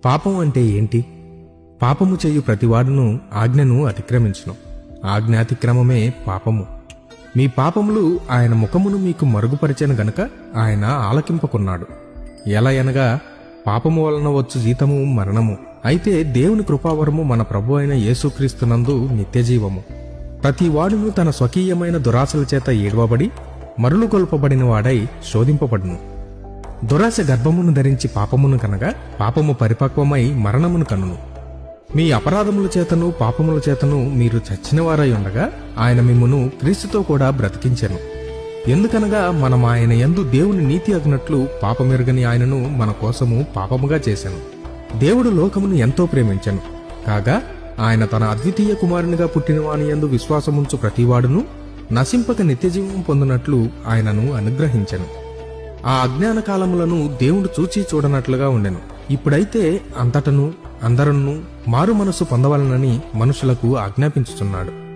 పాపం అంటే ఏంటి? పాపము చేయు ప్రతివాడును ఆజ్ఞను అతిక్రమించును. ఆజ్ఞాతిక్రమమే పాపము. మీ పాపములు ఆయన ముఖమును మీకు మరుగుపరిచెను గనుక ఆయన ఆలకింపకున్నాడు. ఎలా అనగా పాపము వలన వచ్చు జీతము మరణము, అయితే దేవుని కృపావరము మన ప్రభు అయిన యేసుక్రీస్తునందు నిత్యజీవము. ప్రతివాడును తన స్వకీయమైన దురాశల చేత ఏడవబడి మరులు కొల్పబడిన వాడై శోధింపబడును. దురాశ గర్భమును ధరించి పాపమును కనగా పాపము పరిపక్వమై మరణమును కనును. మీ అపరాధముల చేతను పాపముల చేతను మీరు చచ్చినవారై ఉండగా ఆయన మిమ్మును క్రీస్తుతో కూడా బ్రతికించెను. ఎందుకనగా మనం ఆయన యందు దేవుని నీతి అగినట్లు పాపమెరుగని ఆయనను మన కోసము పాపముగా చేశాను. దేవుడు లోకమును ఎంతో ప్రేమించెను కాగా ఆయన తన అద్వితీయ కుమారునిగా పుట్టిన వాని యందు విశ్వాసముంచు ప్రతివాడును నశింపక నిత్యజీవం పొందినట్లు ఆయనను అనుగ్రహించెను. ఆ అజ్ఞాన కాలములను దేవుడు చూచి చూడనట్లుగా ఉండెను. ఇప్పుడైతే అంతటను అందరూ మారు మనసు పొందవలనని మనుషులకు ఆజ్ఞాపించుచున్నాడు.